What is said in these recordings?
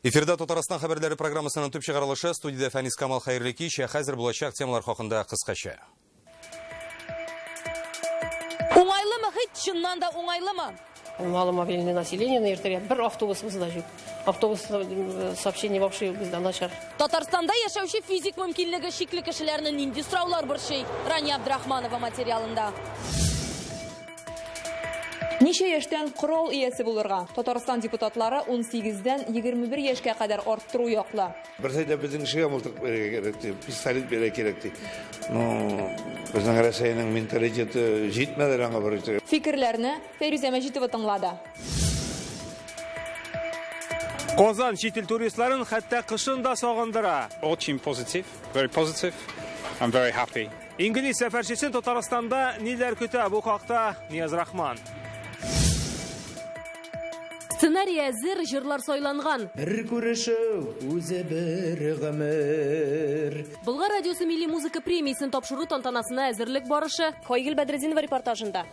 Эфирда Татарстан хәбәрләре программасының төп чыгарылышы студияда Фәнис Камал хәерле кич, хәзер булачак темалар хакында кыскача. Уңайлымы, хит чыннан да уңайлымы? Маломобильное население на Иртыре. Бір автобусымызда жүк. Автобус сообщение вообще бізде начар. Татарстанда яшәүче физик мөмкинлеге шикле кешеләрнең нинди сораулар борчый? Рания Абдрахманова материалында. Ничә яшьтән корал иясе булырга? Татарстан депутатлары 18-дән 21 яшькә кадәр арттыру яклы. Берсәйдә безнең шигә мылтык кирәк, пистолет бирә кирәк. Безнең Россиянең менталитеты җитмәде аңа бер. Фикерләрне Фәрүзә Мәҗитова тыңлады. Казан чит ил туристларын хәтта кышын да сагындыра. Очень positive, very positive. I'm very happy. Инглиз сәфәрчесен Татарстанда ниләр көтә? Бу хакта Нияз Рахман. Сценарий әзер, җырлар сайланган. Бер күрешү, үзе бер гомер. Болгар радиосы милли музыка премиясын тапшыру тантанасына әзерлек барышы Хойгил Бәдретдинова репортажында.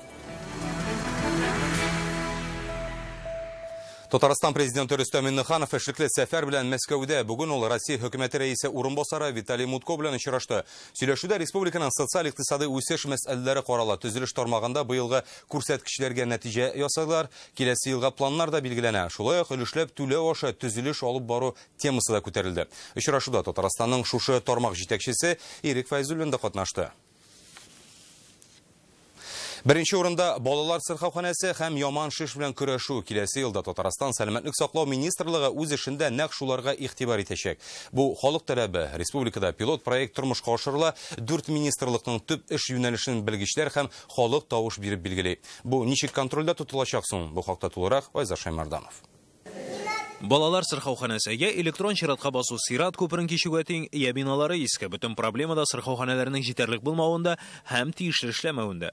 Татарстан президенты Рөстәм Миңнеханов эшлекле сәфәр белән Мәскәүдә. Бүген ул Россия хөкүмәте рәисе урынбасары Виталий Мутко белән очрашты. Сөйләшүдә республиканың социаль-икътисади үсеш мәсьәләләре карала. Төзелеш тармагында быелгы күрсәткечләргә нәтиҗә ясадылар. Киләсе елга планнар да билгеләнә. Шулай ук өлешләп түләү аша төзелеш алып бару темасы да күтәрелде. Очрашуда Татарстанның шушы тармак җитәкчесе Ирек Файзуллин да катнашты. Беренче урында балалар сырхауханәсе һәм яман шиш белән көрәшү. Киләсе елда Татарстан сәламәтлек саклау министрлыгы үз эшендә нәкъ шуларга игътибар итәчәк. Бу халык таләбе. Республикада пилот проект тормышка ашырыла. 4 министрлыкның төп эш юнәлешен белгечләр һәм халык тавыш биреп билгели. Бу ничек контрольдә тотылачак соң? Бу хакта тулырак Айза Шаймарданов. Балалар сырхауханәсе я электрон чиратка басу сират күперен кичүгә тиң, я биналары иске. Бөтен проблемада сырхауханәләрнең җитәрлек булмавында һәм тиешле эшләмәвендә.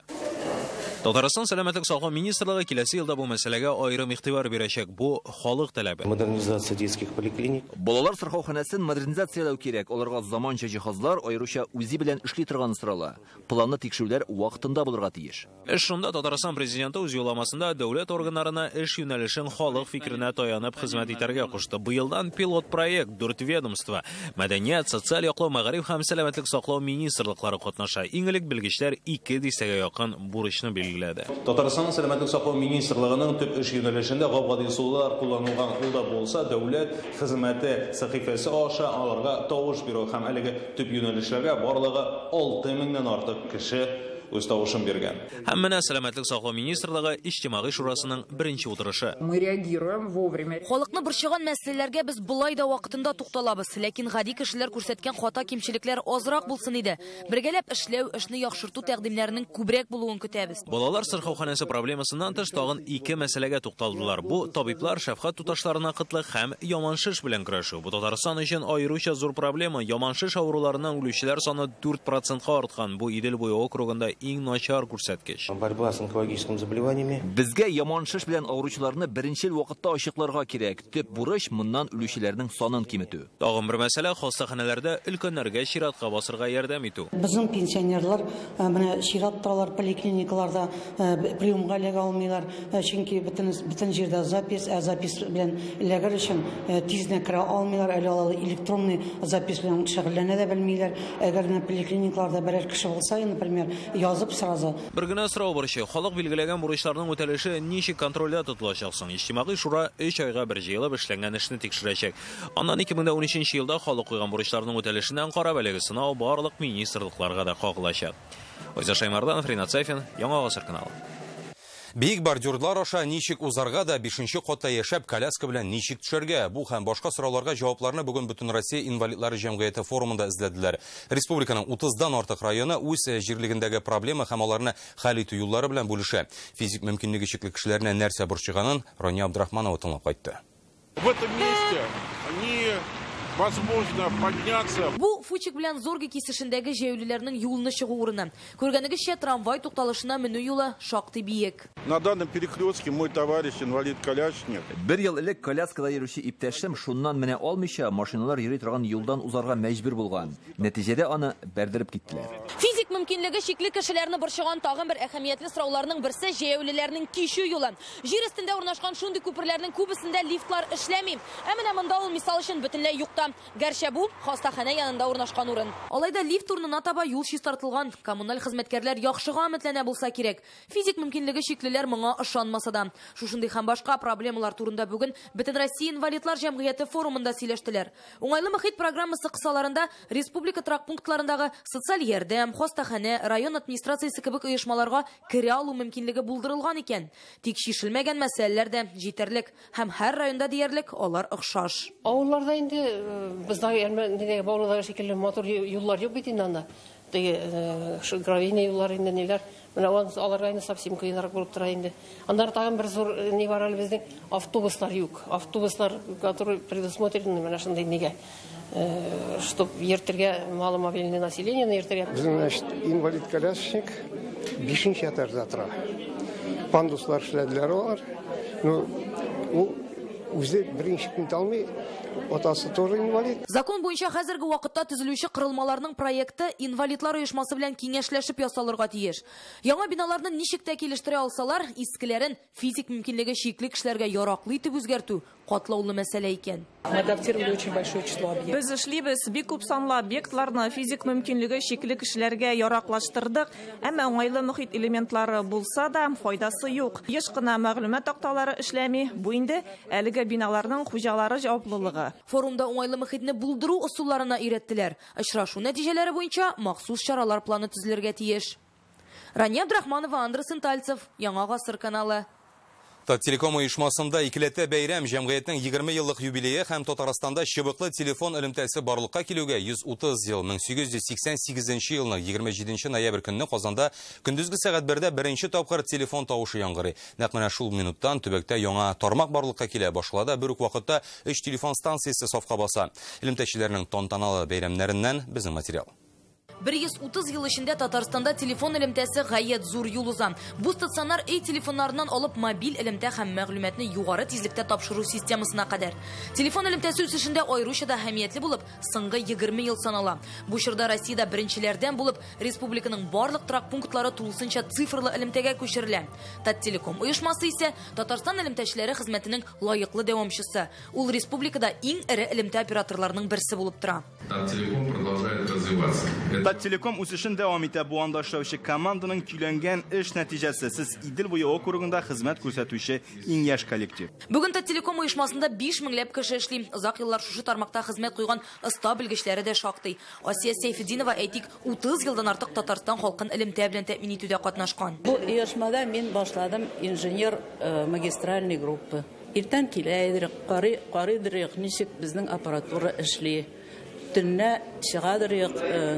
Татарстан сәламәтлек саклау министрлыгы киләсе елда бу мәсьәләгә аерым игътибар бирәчәк. Бу халык таләбе. Модернизация детских поликлиник. Балалар сырхауханәсен модернизациялау кирәк. Аларга заманча җиһазлар, аеруча үзе белән эшли торган сорала. Планны тикшерүләр вакытында булырга тиеш. Шунда Татарстан президенты үз юлламасында дәүләт органнарына эш юнәлешен халык фикеренә таянып хезмәт итәргә кушты. Быелдан пилот проект 4 ведомство, мәдәният, социаль яклау, мәгариф һәм сәламәтлек саклау министрлыклары катнаша. Иң элек белгечләр 2 дистәгә якын бурычны Татарстан сәламәтлек саклау министрлыгының төп эш юнәлешендә габгади усуллар кулланылган улда булса, дәүләт хезмәте сәхифәсе аша аларга тавыш бирү һәм әлеге төп юнәлешләргә барлыгы 6000-нән артык кеше үз тавышын биргән. Һәм менә сәламәтлек саклау министрлыгы иҗтимагый шурасының беренче утырышы. Мы реагируем вовремя. Халыкны борчыган мәсьәләләргә без булай да вакытында тукталабыз, ләкин гади кешеләр күрсәткән хата кимчелекләр азрак булсын иде. Бергәләп эшләү, эшне яхшырту тәкъдимнәренең күбрәк булуын көтәбез. Балалар сырхауханәсе проблемасыннан тыш тагын 2 мәсьәләгә тукталдылар. Бу табиблар шәфкать туташларына кытлык һәм яман шиш белән көрәшү. Бу Татарстан өчен аеруча зур проблема. Яман шиш авыруларыннан үлүчеләр саны 4%-ка арткан. Бу Идел буе округында иң начар күрсәткеч. Борьба с онкологическими заболеваниями. Безгә яман шиш белән авыручыларны беренчел вакытта ачыкларга кирәк. Төп бурыч моннан үлүчеләрнең санын киметү. Тагын бер мәсьәлә хастаханәләрдә өлкәннәргә чиратка басырга ярдәм итү. Безнең пенсионерлар менә чират торалар поликлиникаларда приемга эләгә алмыйлар. Чөнки бөтен җирдә запись белән эләгер өчен тиздән керә алмыйлар. Әле алар электронный запись белән шөгыльләнә дә белмиләр. Әгәр поликлиникаларда берәр кеше булса, например, язып Бер генә сорау борчы. Халык билгеләгән бурычларның үтәлеше ничек контрольдә тотылачак соң? Иҗтимагый шура 3 айга бер җыелып эшләнгән эшне тикшерәчәк. Аннан 2013 елда халык куйган бурычларның үтәлешеннән карап әлеге сынау барлык министрлыкларга да кагылачак. Айза Шаймарданов, Ринат Сафин, Яңа Гасыр каналы. Бик бордюрлар аша ничек узарга да 5нче катта яшәп коляска белән ничек төшәргә? Бу һәм башка сорауларга җавапларны бүген Бөтен Россия инвалидлары җәмгыяте форумында эзләделәр. Республиканың 30дан артык районы үз җирлегендәге проблема һәм аларны хәл итү юллары белән бүлешә. Физик мөмкинлеге чикле кешеләрне нәрсә борчыганын Рания Абдрахманова тыңлап кайтты. В этом месте они возможно подняться. Бу Фучик белән Зорге кисешендәге җәяүлеләрнең юлны чыгу урыны. Күргәнегезчә, трамвай тукталышына менү юлы шактый биек. На данном перекрестке мой товарищ инвалид-колясочник. Бер ел элек коляскада йөрүче иптәшем шуннан менә алмыйча машиналар йөри торган юлдан узарга мәҗбүр булган. Нәтиҗәдә аны бәрдереп киттеләр. Физик мөмкинлеге шикле кешеләрне борчыган тагын бер әһәмиятле сорауларның берсе җәяүлеләрнең кичү юлы. Җир өстендә урнашкан шундый күперләрнең күбесендә лифтлар эшләми. Ә менә монда ул мисал өчен бөтенләй юкта. Гәрчә бу хастаханә янында урнашкан урын. Алайда лифт урынына таба юл чистартылган. Коммуналь хезмәткәрләр яхшыга өметләнә булса кирәк. Физик мөмкинлеге шиклеләр моңа ышанмаса да. Шушындый һәм башка проблемалар турында бүген Бөтен Россия инвалидлар җәмгыяте форумында сөйләштеләр. Уңайлы мөхит программасы кысаларында республика тракпунктларындагы социаль ярдәм, хастаханә, район администрациясе кебек оешмаларга керә алу мөмкинлеге булдырылган икән. Тик шишелмәгән мәсьәләләр дә җитәрлек һәм һәр районда диярлек алар охшаш. Авылларда инде бездә нидәгә баулыдагы шикелле мотор юллар юк бит инде анда. Гравийный юллар инде ниләр. Менә аларга инде совсем кыенрак булып тора инде. Аннары тагын бер зур ни бар әле безнең автобуслар юк. Автобуслар, которые предусмотрены менә шундый нигә. Чтоб ертергә маломобильное население ертергә. Значит, инвалид-колясочник 5-нче этажда тора. Пандуслар эшләделәр алар. Ну, үзе беренче көн алмый. Отасы тоже инвалид. Закон буенча хәзерге вакытта төзелүче кырылмаларның проекты инвалидлар оешмасы белән киңәшләшеп ясалырга тиеш. Яңа биналарны ничек тә килештерә алсалар, искеләрен физик мөмкинлеге чикле кешеләргә яраклы итеп үзгәртү катлаулы мәсьәлә икән. Мы адаптировали очень большое число объектов. Без эшлибез, бик күп санлы объектларны физик мөмкинлеге чикле кешеләргә яраклаштырдык, әмма уңайлы мөхит элементлары булса да файдасы юк. Еш кына мәгълүмат такталары эшләми, бу инде әлеге биналарның хуҗалары җаваплылыгы. Форумда уңайлы мөхитне булдыру усулларына өйрәттеләр. Очрашу нәтиҗәләре буенча махсус чаралар планы төзелергә тиеш. Рания Абдрахманова, Андресын Тальцев, Яңа гасыр каналы. Телеком оешмасында икеләтә бәйрәм җәмгыятьнең 20 еллык юбилее һәм Татарстанда чыбыклы телефон элемтәсе барлыкка килүгә 130 ел 1888 елның 27 ноябрь көнне Казанда көндезге сәгать 1дә беренче тапкыр телефон тавышы яңгырый. Нәкъ менә шул минуттан төбәктә яңа тармак барлыкка килә башлады. Бер үк вакытта 3 телефон станциясе сафка баса. Элемтәчеләрнең тантаналы бәйрәмнәреннән безнең материал. 130 ел эчендә Татарстанда телефон элемтәсе гаять зур юл уза. Бу стационар телефоннарыннан алып мобиль элемтә һәм мәгълүматны югары тизлектә тапшыру системасына кадәр. Телефон элемтәсе үсешендә аеруча да әһәмиятле булып, соңгы 20 ел санала. Бу чорда Россиядә беренчеләрдән булып, республиканың барлык тракпунктлары тулысынча цифрлы элемтәгә күчерелә. Таттелеком оешмасы исә Татарстан элемтәчеләре хезмәтенең лаеклы дәвамчысы. Ул республикада иң эре элемтә операторларының берсе булып тора. Таттелеком продолжает развиваться. Таттелеком үсешен дәвам итә. Бу анда эшләүче команданың көйләнгән эш нәтиҗәсе. Сез Идел буе округында хезмәт күрсәтүче иң яшь коллектив. Бүген Таттелеком оешмасында 5 меңләп кеше эшли. Озак еллар шушы тармакта хезмәт куйган оста белгечләре дә шактый. Асия Сейфетдинова әйтик, 30 елдан артык Татарстан халкын элемтә белән тәэмин итүдә катнашкан. Бу оешмада мин башладым инженер магистральный группы. Иртән киләдер, карыйдыр, ничек безнең аппаратура эшли. Төнне чыгадыр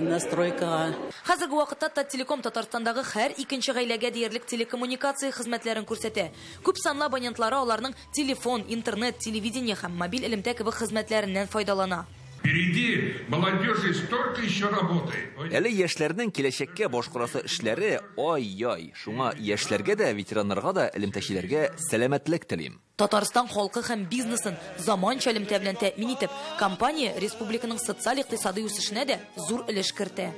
настройкага. Хәзерге вакытта Таттелеком Татарстандагы һәр икенче гаиләгә диярлек телекоммуникация хезмәтләрен күрсәтә. Күп санлы абонентлары аларның телефон, интернет, телевидение һәм мобиль элемтә кебек хезмәтләреннән файдалана. Впереди молодежи столько еще работы. Әле яшьләрнең киләчәккә башкарасы эшләре ай-яй. Шуңа яшьләргә дә, ветераннарга да, элемтәчеләргә сәламәтлек телим. Татарстан халкы һәм бизнесын заманча элемтә белән тәэмин итеп, компания республиканың социаль-икътисади үсешенә дә зур өлеш кертә.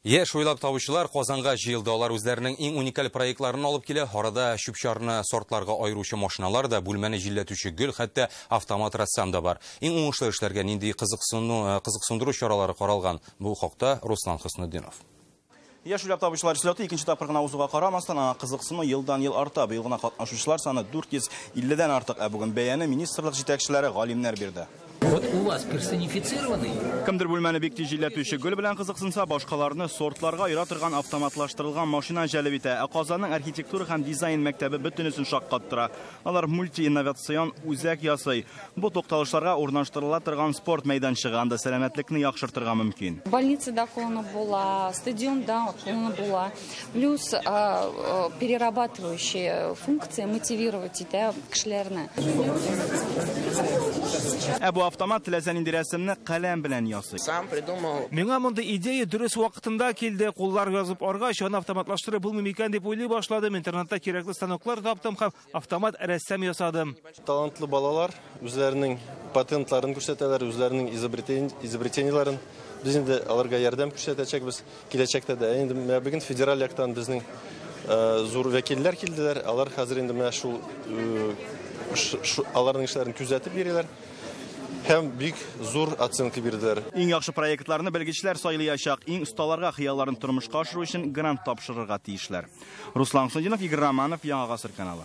Яшь уйлап табучылар Казанга җыелды. Алар үзләренең иң уникаль проектларын алып килә. Арада чүп-чарны сортларга айыручы машиналар да, бүлмәне җилләтүче гөл, хәтта автомат рассам да бар. Иң уңышлы эшләргә нинди кызыксындыру чаралары каралган? Бу хакта Руслан Хөснетдинов. Яшь уйлап табучылар слеты икенче тапкыр гына узуга карамастан, кызыксыну елдан-ел арта. Быел гына катнашучылар саны 450-дән артык. Бүген бәяне министрлык җитәкчеләре, галимнәр бирде. Вот у вас персонифицированный. Кемдер бүлмәне бик тиз җилләтүче гөл белән кызыксынса, башкаларны сортларга айыра торган автоматлаштырылган машина җәлеп итә. Казанның архитектура һәм дизайн мәктәбе бөтенесен шаккаттыра. Алар мульти-инновацион үзәк ясый. Бу токталышларга урнаштырыла торган спорт мәйданчыгы, анда сәламәтлекне яхшыртырга мөмкин. Больница да колона була, стадион да колона була. Плюс перерабатывающие функции мотивировать итә кешеләрне. автомат теләсән инде рәсемне каләм белән ясый. Миңа монда идея дөрес вакытында килде. Куллар язып аргач, аны автоматлаштырып булмый микән дип уйлый башладым. Интернетта кирәкле станоклар таптым һәм автомат рәсем ясадым. Талантлы балалар үзләренең патентларын күрсәтәләр, үзләренең изобретениеларын. Без инде аларга ярдәм күрсәтәчәкбез. Киләчәктә дә инде бүген федераль яктан безнең зур вәкилләр килделәр. Алар хәзер инде менә шул аларның эшләрен күзәтеп бирәләр. Һәм бик зур оценка бирделәр. Иң яхшы проектларны белгечләр сайлаячак, иң осталарга хыялларын тормышка ашыру өчен грант тапшырырга тиешләр. Руслан Судинов, Игорь Романов, Яңа Гасыр каналы.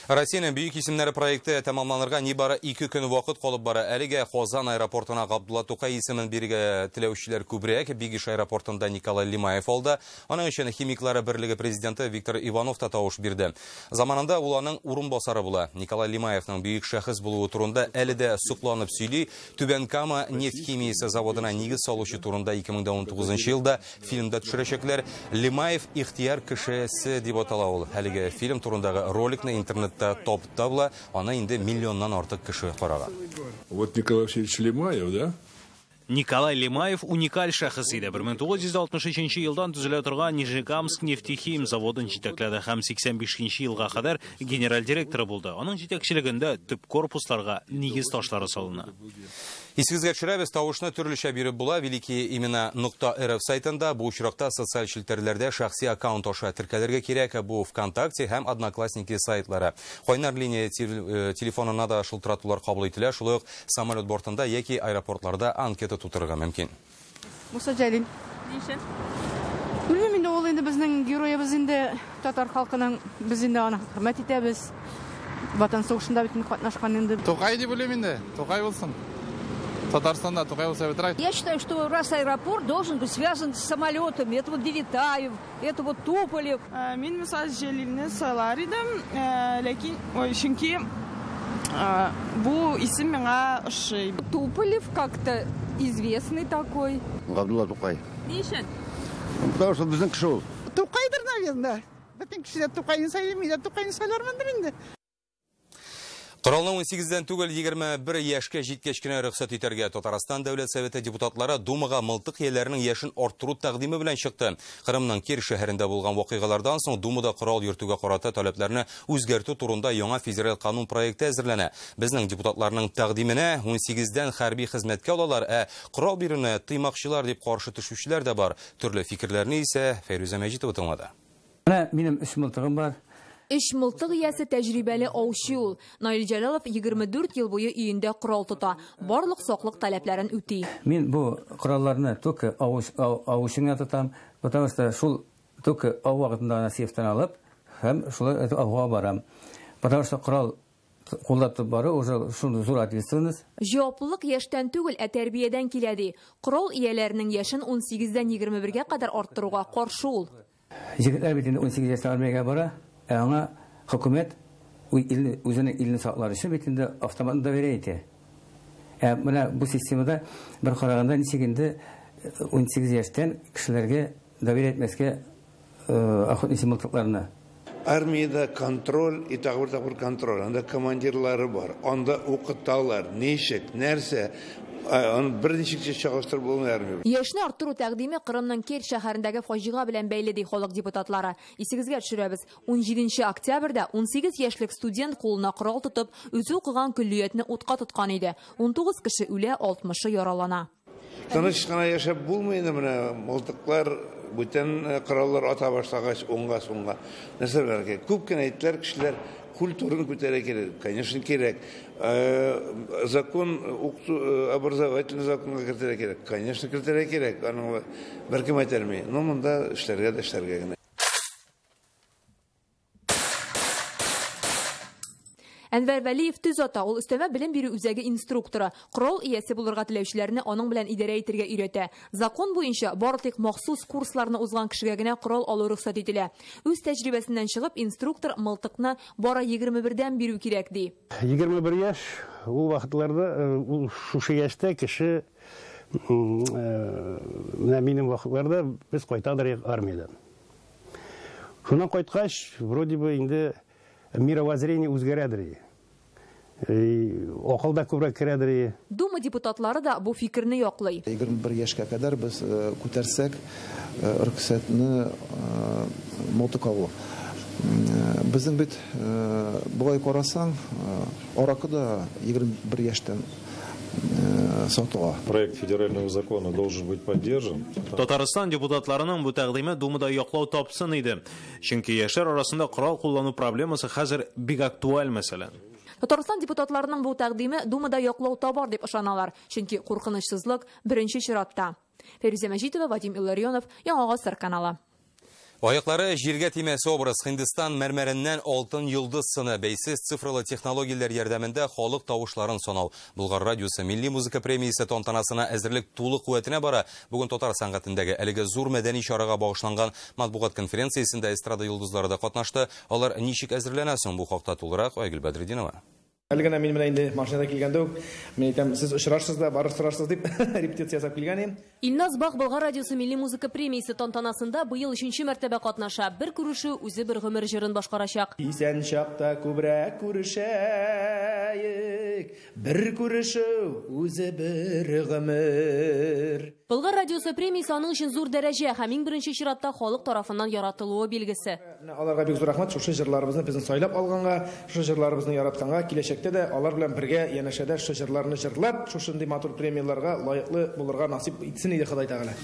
Россиянең бөек исемнәре проекты тәмамланырга нибары 2 көн вакыт калып бара. Әлегә Казан аэропортына Габдулла Тукай исемен бирергә теләүчеләр күбрәк. Бигиш аэропортында Николай Лимаев алды. Аның өчен Химиклары берлеге президенты Виктор Иванов та тавыш бирде. Заманында ул аның урынбасары була. Николай Лимаевның бөек шәхес булуы турында әле дә сукланып сөйли. Түбән Кама нефть химиясе заводына нигез салучы турында 2019 елда фильмда төшерәчәкләр. Лимаев ихтияр кешесе дип атала ул. Әлегә фильм турындагы роликны интернет топ табла, аны инде миллионнан артык кеше караган. Вот Николай Васильевич Лимаев, да? Николай Лимаев уникаль шәхес иде. 1963 елдан төзелә торган Нижегамск нефтехим заводын җитәкләде һәм 85 елга кадәр генераль директоры булды. Аның җитәкчелегендә төп корпусларга нигез ташлары салына. Исегезгә төшерәбез, тавышны төрлечә биреп була. Великие имена.рф сайтында бу очракта социаль челтәрләрдә шәхси аккаунт аша теркәлергә кирәк. Бу ВКонтакте һәм Одноклассники сайтлары. Кайнар линия телефонына да шылтыратулар кабул ителә. Шулай ук самолет бортында яки аэропортларда анкета тутырырга мөмкин. Муса Җәлил. Нишен? Белмим инде, ул инде безнең героебыз инде татар халкының, без инде аны хөрмәт итәбез. Ватан сугышында бит катнашкан инде. Тукай дип белмим инде. Тукай булсын. Татарстанда Тукай булса бетрай. Я считаю, что раз аэропорт должен быть связан с самолетами. Это вот Девитаев, это вот Туполев. Мин Муса Җәлилне сайлар идем, ләкин чөнки бу исем миңа ошый. Туполев как-то известный такой. Габдулла Тукай. Нишен? Потому что безнең кеше ул. Тукайдыр, наверное. Бөтен кешеләр Тукайны сайлый, Тукайны сайлармындыр инде. Коралның 18-дән түгел 21 яшькә җиткәч кенә рөхсәт итәргә Татарстан Дәүләт Советы депутатлары Думага мылтык ияләренең яшен арттыру тәкъдиме белән чыкты. Кырымның Кир шәһәрендә булган вакыйгалардан соң Думада корал йөртүгә карата таләпләрне үзгәртү турында яңа федераль канун проекты әзерләнә. Безнең депутатларның тәкъдименә 18-дән хәрби хезмәткә алалар, корал бирүне тыймакчылар дип каршы төшүчеләр дә бар. Төрле фикерләрне исә Фәйрүзә Мәҗитова тыңлады. Менә минем 3 мылтыгым бар. Эш мылтык иясе тәҗрибәле аучы ул. Наил Җәлалов 24 ел буе өендә корал тота. Барлык саклык таләпләрен үти. Мин бу коралларны только аучыңа тотам, потому что шул только ау вакытында сефтан алып, һәм шулай ауга барам. Потому что корал куллап бару уже шундый зур ответственность. Җаваплылык яшьтән түгел, тәрбиядән килә ди. Корал ияләренең яшен 18-дән 21-гә кадәр арттыруга каршы ул. Җегетләр бит инде 18 яшькә армиягә бара. Аңа хөкүмәт үзенең илне саклар өчен бит инде автомат доверие итә. Менә бу системада бер караганда ничек инде 18 яшьтән кешеләргә доверие итмәскә охотничий мылтыкларны. Армияда контроль и тагыр контроль. Анда командирлары бар. Анда укыталар, ничек, нәрсә. Аны берничекчә чагыштырып булмый армия. Яшьне арттыру тәкъдиме Кырымның Кир шәһәрендәге фаҗига белән бәйле ди халык депутатлары. Исегезгә төшерәбез. 17 октябрьдә 18 яшьлек студент кулына корал тотып, үзе укыган күллиятне утка тоткан иде. 19 кеше үлә, 60-ы яралана. Тыныч кына яшәп булмый инде менә мылтыклар, бүтән кораллар ата башлагач уңга-суңга. Нәрсәләргә күп кенә әйттеләр кешеләр. Культураны күтәрә кирәк, конечно, кирәк. Закон, образовательный законга кертергә кирәк. Конечно, кертергә кирәк. Аны беркем әйтәрми. Но монда эшләргә генә. Әнвәр Вәлиев төз ата, ул өстәмә белем бирү үзәге инструкторы. Корал иясе булырга теләүчеләрне аның белән идарә итәргә өйрәтә. Закон буенча барлык махсус курсларны узган кешегә генә корал алу рөхсәт ителә. Үз тәҗрибәсеннән чыгып, инструктор мылтыкны бара 21-дән бирү кирәк ди. 21 яшь, ул вакытларда, шушы яшьтә кеше, минем вакытларда без кайтадыр армиядан. Шуннан кайткач, вроде бы инде мировоззрение үзгәрәдер. Акыл да күбрәк керәдер. Дума депутатлары да бу фикерне яклый. 21 яшькә кадәр без күтәрсәк рөхсәтне мылтык алу. Безнең бит бугай карасаң, аракы да 21 яшьтән сатыла. Проект федерального закона должен быть поддержан. Татарстан депутатларының бу тәкъдиме Думада яклау тапсын иде. Чөнки яшьләр арасында корал куллану проблемасы хәзер бик актуаль мәсьәлә. Татарстан депутатларының бу тәкъдиме Думада яклау табар дип ышаналар, чөнки куркынычсызлык беренче чиратта. Фәрүзә Мәҗитова, Вадим Илларионов, Яңа Гасыр каналы. Аяклары җиргә тимәсе образ Һиндстан мәрмәреннән алтын йолдыз сыны бәйсез цифрлы технологияләр ярдәмендә халык тавышларын санау. Булгар радиосы милли музыка премиясе тантанасына әзерлек тулы куәтенә бара. Бүген татар сәнгатендәге әлеге зур мәдәни чарага багышланган матбугат конференциясендә эстрада йолдызлары да катнашты. Алар ничек әзерләнә соң бу хакта тулырак Айгөл Бәдретдинова. Әлгенә мин менә инде машинада килгәндә үк, мен әйтәм, сез очрашсыз да, барып сорарсыз дип репетиция ясап килгән идем. Илназ Бах Болгар радиосы милли музыка премиясе тантанасында быел 3нче мәртәбә катнаша. Бер күрешү үзе бер гомер җырын башкарачак. Исән чакта күбрәк күрешәйек, бер күрешү үзе бер гомер. Болгар радиосы премиясе аның өчен зур дәрәҗә һәм иң беренче чиратта халык тарафыннан яратылуы билгесе. Аларга бик зур рәхмәт, шушы җырларыбызны безне сайлап алганга, шушы җырларыбызны яратканга, киләчәктә дә алар белән бергә янәшәдә шушы җырларны җырлап, шушындый матур премияларга лаеклы булырга насип итсен иде Ходай Тәгалә.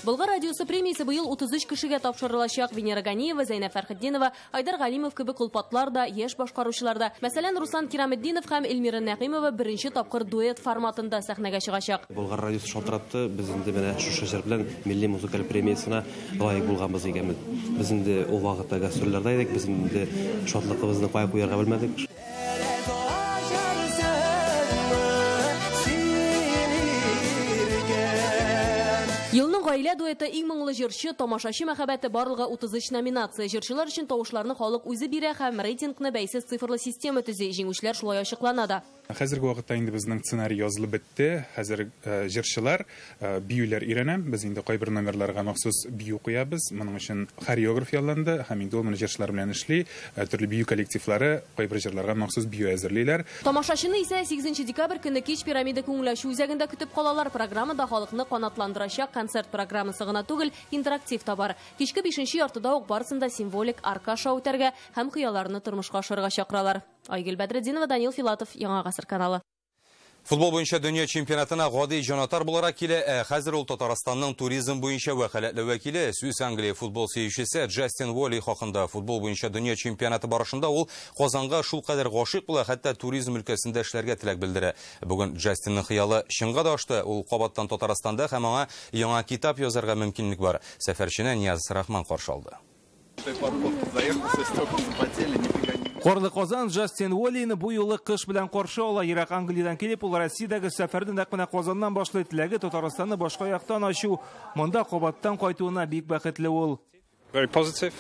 Болгар радиосы премиясе быел 33 кешегә тапшырылачак. Венера Ганиева, Зәйнәп Фәрхетдинова, Айдар Галимов кебек кулпатлар да, яшь башкаручылар да. Мәсәлән, Руслан Кираметдинов һәм Эльмира Нәгыймова беренче тапкыр дуэт форматында сәхнәгә чыгачак. Болгар радиосы шалтыратты, без инде менә шушы җыр белән милли музыкаль премиясына лаек булганбыз икән. Без инде ул вакытта гастрольләрдә идек, без инде шатлыгыбызны кая куярга белмәдек. Елның гаилә дуэты иң моңлы җырчы, тамашачы мәхәббәте барлыгы 33 номинация. Җырчылар өчен тавышларны халык үзе бирә һәм рейтингны бәйсез цифрлы система төзи. Җиңүчеләр шулай ачыклана да. Хәзерге вакытта инде безнең сценарий язылып бетте. Хәзер җырчылар биюләр өйрәнә. Без инде кайбер номерларга махсус бию куябыз. Моның өчен хореограф ялланды һәм инде ул моны җырчылар белән эшли. Төрле бию коллективлары кайбер җырларга махсус бию әзерлиләр. Тамашачыны исә 8 декабрь көнне кич пирамида күңелләшү үзәгендә көтеп калалар. Программада халыкны канатландырачак концерт программасы гына түгел, интерактив та бар. Кичке 5нче яртыда ук барысында символик арка шоу үтәргә һәм хыялларны тормышка ашырга чакыралар. Айгөл Бәдретдинова, Данил Филатов, Яңа Гасыр каналы. Футбол буенча дөнья чемпионатына гади җанатар буларак килә. Хәзер ул Татарстанның туризм буенча вәкаләтле вәкиле, Сүз Англия футбол сөючесе Джастин Уолли хакында. Футбол буенча дөнья чемпионаты барышында ул Казанга шул кадәр гашык була, хәтта туризм өлкәсендә эшләргә теләк белдерә. Бүген Джастинның хыялы чынга да ашты. Ул кабаттан Татарстанда һәм аңа яңа китап язарга мөмкинлек бар. Сәфәрчене Нияз Рахман каршы алды. Корлы Казан Джастин Уоллины бу юлы кыш белән каршы ала. Ерак Англиядән килеп, ул Россиядәге сәфәрдән нәкъ менә Казаннан башлый. Теләге Татарстанны башка яктан ачу. Монда кабаттан кайтуына бик бәхетле ул. Very positive.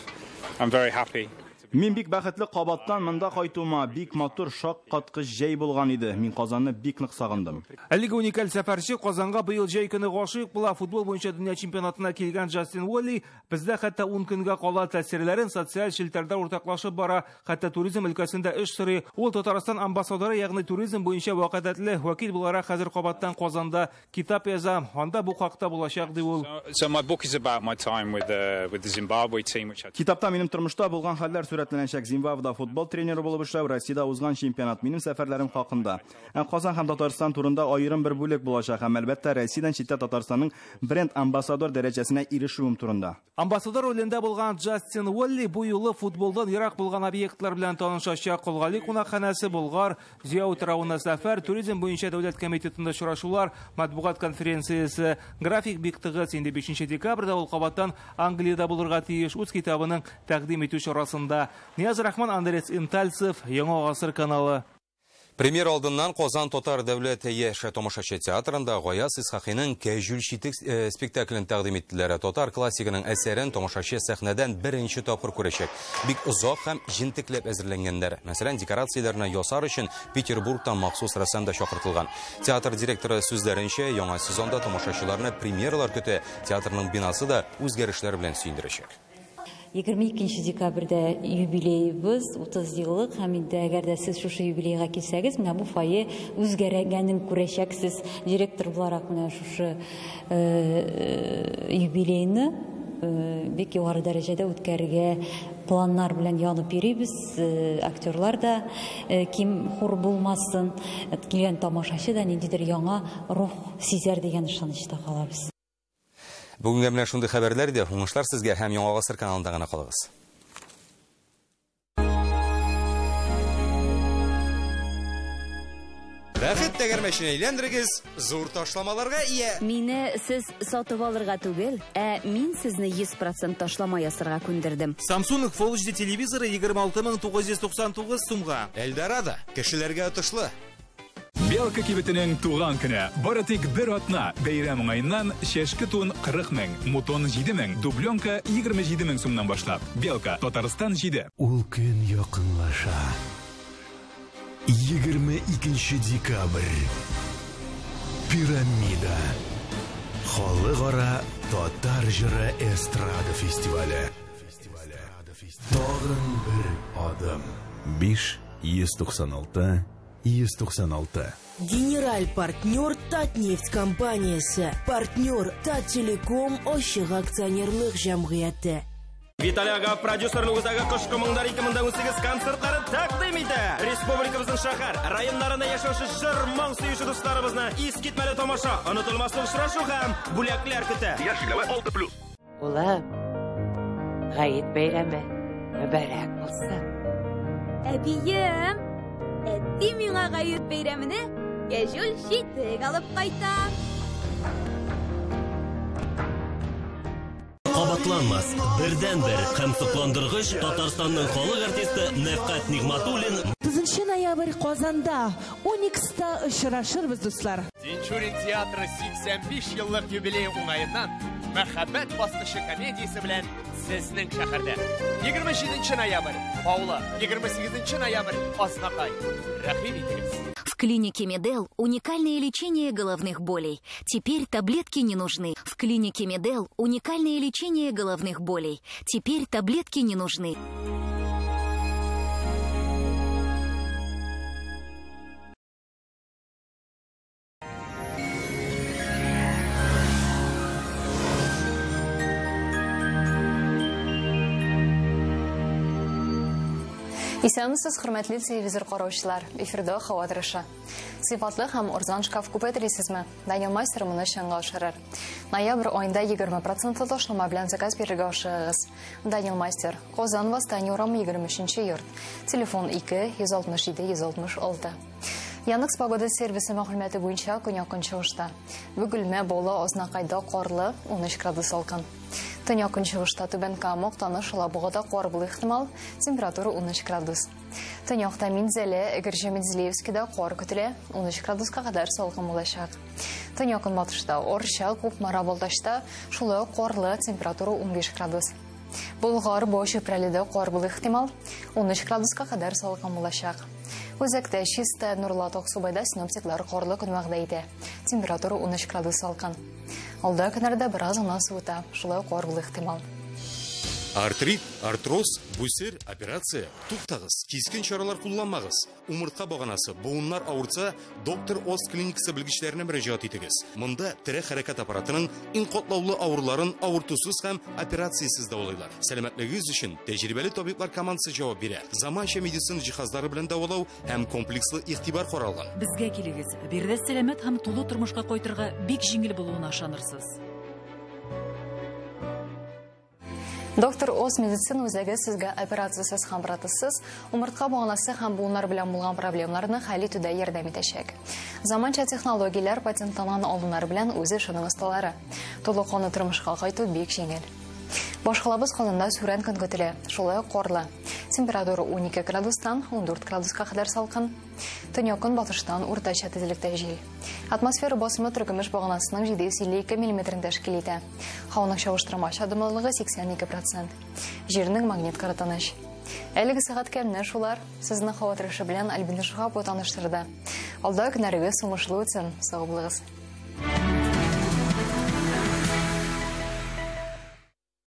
I'm very happy. Мин бик бәхетле кабаттан монда кайтуыма, бик матур шаккаткыч җәй булган иде. Мин Казанны бик нык сагындым. Әлеге уникаль сәфәрче Казанга быел җәй көне гашык була. Футбол буенча дөнья чемпионатына килгән Джастин Уолли бездә хәтта 10 көнгә кала тәэсирләрен социаль челтәрдә уртаклашып бара. Хәтта туризм өлкәсендә эш сорый. Ул Татарстан амбассадоры, ягъни туризм буенча вакыйдатлы вәкил буларак хәзер кабаттан Казанда китап яза. Анда бу хакта булачак ди ул. So my book is about my time with the Zimbabwe team which I... Китапта минем тормышта булган хәлләр сурәтләнәчәк. Зимбабведа футбол тренеры булып эшләү, Россиядә узган чемпионат, минем сәфәрләрем хакында. Казан һәм Татарстан турында аерым бер бүлек булачак һәм әлбәттә Россиядән читтә Татарстанның бренд амбассадор дәрәҗәсенә ирешүем турында. Амбассадор ролендә булган Джастин Уолли бу юлы футболдан ерак булган объектлар белән танышачак. Калгали кунакханәсе, Болгар, Зияу Трауна сәфәр, туризм буенча дәүләт комитетында очрашулар, матбугат конференциясе, график бик тыгыз. Инде 5 декабрьдә ул кабаттан Англиядә булырга тиеш, үз китабының тәкъдим итү чарасында. Нияз Рахман, Андрей Интальцев, Яңа Гасыр каналы. Премьер алдыннан Казан Татар дәүләт яшь тамашачы театрында Гаяз Исхакыйның Кәҗүл читек спектаклен тәкъдим иттеләр. Татар классигының әсәрен тамашачы сәхнәдән беренче тапкыр күрәчәк. Бик озак һәм җентекләп әзерләнгәннәр. Мәсәлән, декорацияләрне ясар өчен Петербургтан махсус рәссам да чакыртылган. Театр директоры сүзләренчә, яңа сезонда тамашачыларны премьералар көтә. Театрның бинасы да үзгәрешләр белән сөендерәчәк. 22 декабрьдә юбилейбыз, 30 еллык, һәм инде әгәр дә сез шушы юбилейга килсәгез, менә бу фойе үзгәргәнен күрәчәксез. Директор буларак менә шушы юбилейны бик югары дәрәҗәдә үткәрергә планнар белән янып йөрибез. Актерлар да ким хур булмасын, килгән тамашачы да ниндидер яңа рух сизәр дигән ышанычта калабыз. Бүгенге менә шундый хәбәрләр дә уңышлар сезгә һәм Яңа Гасыр каналында гына калыгыз. Бәхет тәгәрмәчен әйләндерегез, зур ташламаларга ия. Мине сез сатып алырга түгел, мин сезне 100% ташлама ясарга күндердем. Samsung Full HD телевизоры 26999 сумга. Эльдорадо, кешеләргә отышлы. Белка кибетенең туган көне. Бары тик бер атна. Бәйрәм уңаеннан чәшке тун 40 мең, мутон 7 мең, дубленка 27 мең сумнан башлап. Белка, Татарстан 7. Ул көн якынлаша. 22 декабрь. Пирамида. Халыкара татар җыры эстрада фестивале. Тагын бер адым. 5-196 196. Генераль партнер Татнефть компаниясе. Партнер Таттелеком ачык акционерлык җәмгыяте. Виталий ага продюсерлык үзәге кышкы моңнар 2018 концертларын тәкъдим итә. Республикабызның шәһәр, районнарында яшәүче җыр-моң сөюче дусларыбызны искитмәле тамаша, онытылмас очрашу һәм бүләкләр көтә. Яшиләве 6+. Улым, Гает бәйрәме мөбарәк булсын. Әбием, әти миңа Гает бәйрәмене кәҗүл читек алып кайта. Кабатланмас, бердән-бер һәм сокландыргыч Татарстанның халык артисты Нәфкать Нигъматуллин 9 ноябрь Казанда 12-та очрашырбыз, дуслар. Тинчурин театры 85 еллык юбилей уңаеннан Мәхәббәт баскычы комедиясе белән сезнең шәһәрдә. 27 ноябрь Паула, 28 ноябрь Азнакай. Рәхим итегез. В клинике Медел уникальное лечение головных болей. Теперь таблетки не нужны. В клинике Медел уникальное лечение головных болей. Теперь таблетки не нужны. Исәнмесез, хөрмәтле телевизор караучылар. Эфирдә һава торышы. Сыйфатлы һәм урзан шкаф күп әйтелисезме? Данил Майстер моны чынга ашырыр. Ноябрь аенда 20% ташлама белән заказ бирергә ашыгыз. Данил Майстер, Казан Восстание урамы 23-нче йорт. Телефон 2-167-166. Янык погода сервисы мәгълүматы буенча көньяк чыгышта. Бөгелмә Бола Азнакайда карлы 13 градус салкын. Төньяк чыгышта Түбән Кама, Актаныш, Алабугада кар булу ихтимал, температура 13 градус. Төньякта Минзәле, Әгерҗе Мензелевскида кар көтелә, 13 градуска кадәр салкын булачак. Төньяк батышта Орча, Кукмара, Балтачта шулай карлы, температура 15 градус. Болгар Боши-Прәледә кар булу ихтимал, 13 градуска кадәр салкын булачак. Үзәктә Чиста, Нурлат, Аксубайда синоптиклар карлы көн вәгъдә итә. Температура 13 градус салкын. Алда көннәрдә бераз гына суыта, шулай кар булу ихтимал. Артрит, артроз, бүсер, операция. Туктагыз, кискен чаралар кулланмагыз. Умыртка баганасы, буыннар авырса, доктор Оз клиникасы белгечләренә мөрәҗәгать итегез. Монда тирә хәрәкәт аппаратының иң катлаулы авыруларын авыртусыз һәм операциясыз дәвалыйлар. Сәламәтлегегез өчен тәҗрибәле табиблар командасы җавап бирә. Заманча медицина җиһазлары белән дәвалау һәм комплекслы игътибар каралган. Безгә килегез. Бирдә сәламәт һәм тулы тормышка кайтырга бик җиңел булуына ышанырсыз. Доктор Оз медицина үзәге сезгә операциясыз һәм аппаратсыз умыртка баганасы һәм буыннар белән булган проблемаларны хәл итүдә ярдәм итәчәк. Заманча технологияләр патентланган алымнар белән үз эшенең осталары. Толыкканы тормышка кайту бик җиңел. Башкалабыз калында сүрән көн көтелә, шулай карлы. Температура 12 градустан 14 градуска кадәр салкын. Төньяк батыштан уртача тизлектә җил. Атмосфера басымы төркемеш баганасының 752 мм тәшкил итә. Һаваның чагыштырмача дымлылыгы 82%. Җирнең магнит каратыныш. Әлеге сәгатькә менә шулар сезне һава торышы белән Альбина Шухапова таныштырды. Алда көннәрегез уңышлы үтсен, сау булыгыз.